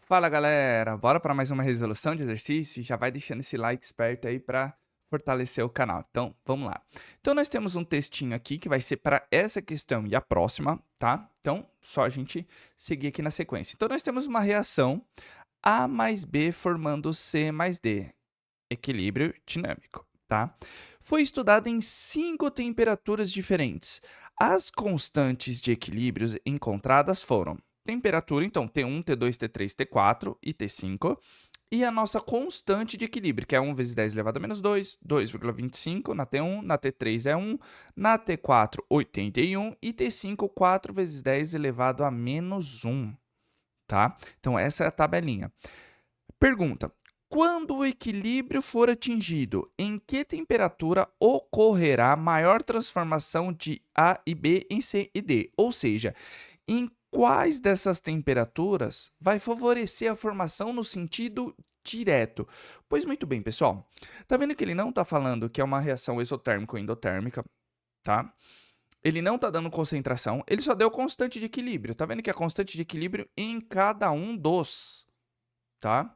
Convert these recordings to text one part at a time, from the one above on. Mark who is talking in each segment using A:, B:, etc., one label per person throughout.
A: Fala galera, bora para mais uma resolução de exercício? Já vai deixando esse like esperto aí para fortalecer o canal. Então, vamos lá. Então, nós temos um textinho aqui que vai ser para essa questão e a próxima, tá? Então, só a gente seguir aqui na sequência. Então, nós temos uma reação A mais B formando C mais D, equilíbrio dinâmico, tá? Foi estudado em 5 temperaturas diferentes. As constantes de equilíbrios encontradas foram temperatura, então T1, T2, T3, T4 e T5, e a nossa constante de equilíbrio, que é 1 vezes 10 elevado a menos 2, 2,25 na T1, na T3 é 1, na T4, 81 e T5, 4 vezes 10 elevado a menos 1, tá? Então, essa é a tabelinha. Pergunta: quando o equilíbrio for atingido, em que temperatura ocorrerá maior transformação de A e B em C e D? Ou seja, em quais dessas temperaturas vai favorecer a formação no sentido direto? Pois muito bem, pessoal. Tá vendo que ele não está falando que é uma reação exotérmica ou endotérmica, tá? Ele não está dando concentração, ele só deu constante de equilíbrio. Tá vendo que é constante de equilíbrio em cada um dos, tá?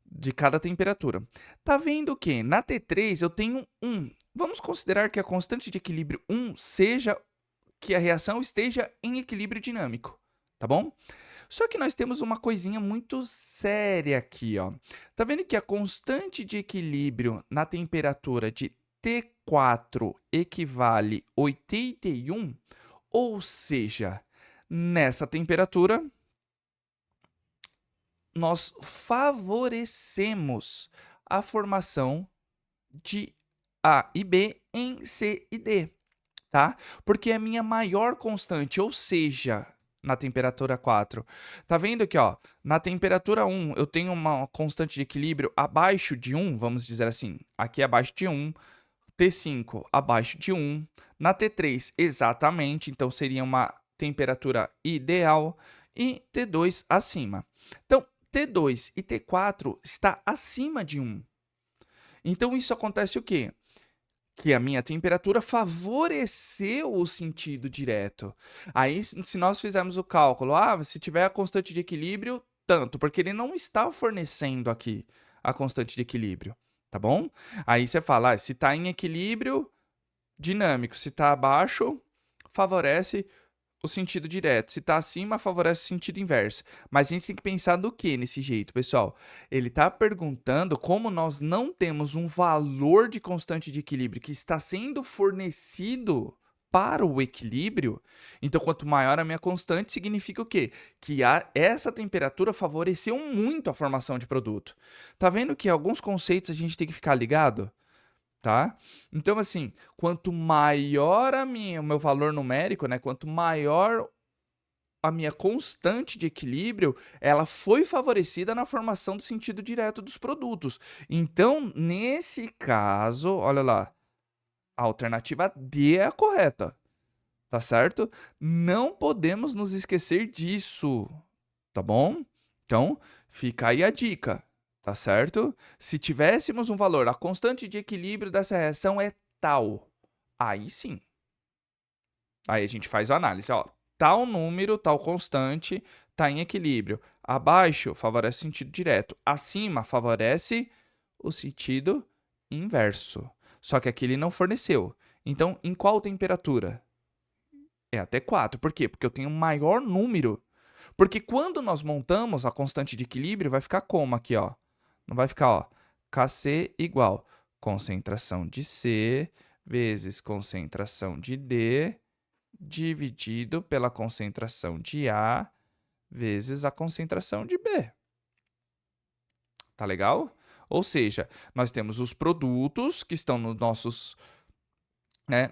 A: De cada temperatura. Tá vendo que na T3 eu tenho 1. Vamos considerar que a constante de equilíbrio 1 seja que a reação esteja em equilíbrio dinâmico, tá bom? Só que nós temos uma coisinha muito séria aqui, ó. Tá vendo que a constante de equilíbrio na temperatura de T4 equivale a 81? Ou seja, nessa temperatura nós favorecemos a formação de A e B em C e D, tá? Porque é a minha maior constante, ou seja, na temperatura 4. Tá vendo aqui, ó, na temperatura 1 eu tenho uma constante de equilíbrio abaixo de 1, vamos dizer assim, aqui é abaixo de 1, T5 abaixo de 1, na T3 exatamente, então seria uma temperatura ideal, e T2 acima. Então, T2 e T4 está acima de 1. Então, isso acontece o quê? Que a minha temperatura favoreceu o sentido direto. Aí, se nós fizermos o cálculo, se tiver a constante de equilíbrio, tanto, porque ele não está fornecendo aqui a constante de equilíbrio, tá bom? Aí você fala, se está em equilíbrio dinâmico, se está abaixo, favorece o sentido direto. Se está acima, favorece o sentido inverso. Mas a gente tem que pensar do que nesse jeito, pessoal? Ele está perguntando como nós não temos um valor de constante de equilíbrio que está sendo fornecido para o equilíbrio. Então, quanto maior a minha constante, significa o quê? Que essa temperatura favoreceu muito a formação de produto. Tá vendo que alguns conceitos a gente tem que ficar ligado? Tá? Então, assim, quanto maior o meu valor numérico, né? Quanto maior a minha constante de equilíbrio, ela foi favorecida na formação do sentido direto dos produtos. Então, nesse caso, olha lá, a alternativa D é a correta, tá certo? Não podemos nos esquecer disso, tá bom? Então, fica aí a dica, tá certo? Se tivéssemos um valor, a constante de equilíbrio dessa reação é tal, aí sim. Aí a gente faz a análise, ó, tal número, tal constante, está em equilíbrio. Abaixo, favorece o sentido direto. Acima, favorece o sentido inverso. Só que aqui ele não forneceu. Então, em qual temperatura? É até 4. Por quê? Porque eu tenho um maior número. Porque quando nós montamos a constante de equilíbrio, vai ficar como aqui, ó? Não vai ficar, ó, Kc igual concentração de C vezes concentração de D dividido pela concentração de A vezes a concentração de B. Tá legal? Ou seja, nós temos os produtos que estão no nosso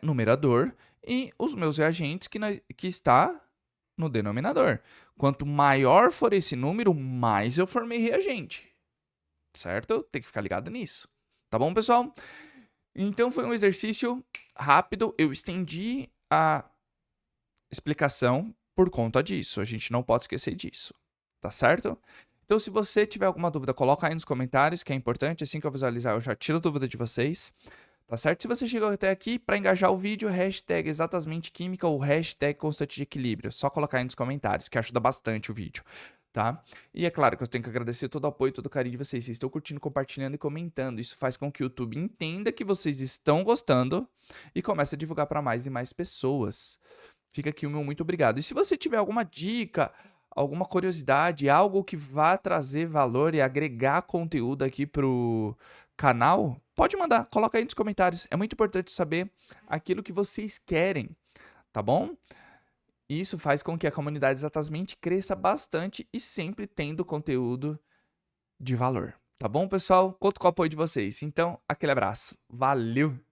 A: numerador e os meus reagentes que está no denominador. Quanto maior for esse número, mais eu formei reagente. Certo? Tem que ficar ligado nisso. Tá bom, pessoal? Então foi um exercício rápido. Eu estendi a explicação por conta disso. A gente não pode esquecer disso. Tá certo? Então, se você tiver alguma dúvida, coloca aí nos comentários, que é importante. Assim que eu visualizar, eu já tiro a dúvida de vocês. Tá certo? Se você chegou até aqui, para engajar o vídeo, hashtag exatamente química ou hashtag constante de equilíbrio. Só colocar aí nos comentários, que ajuda bastante o vídeo. tá? E é claro que eu tenho que agradecer todo o apoio, todo o carinho de vocês. Vocês estão curtindo, compartilhando e comentando. Isso faz com que o YouTube entenda que vocês estão gostando e comece a divulgar para mais e mais pessoas. Fica aqui o meu muito obrigado. E se você tiver alguma dica, alguma curiosidade, algo que vá trazer valor e agregar conteúdo aqui pro canal, pode mandar, coloca aí nos comentários. É muito importante saber aquilo que vocês querem, tá bom? Isso faz com que a comunidade Exatamente cresça bastante e sempre tendo conteúdo de valor. Tá bom, pessoal? Conto com o apoio de vocês. Então, aquele abraço. Valeu!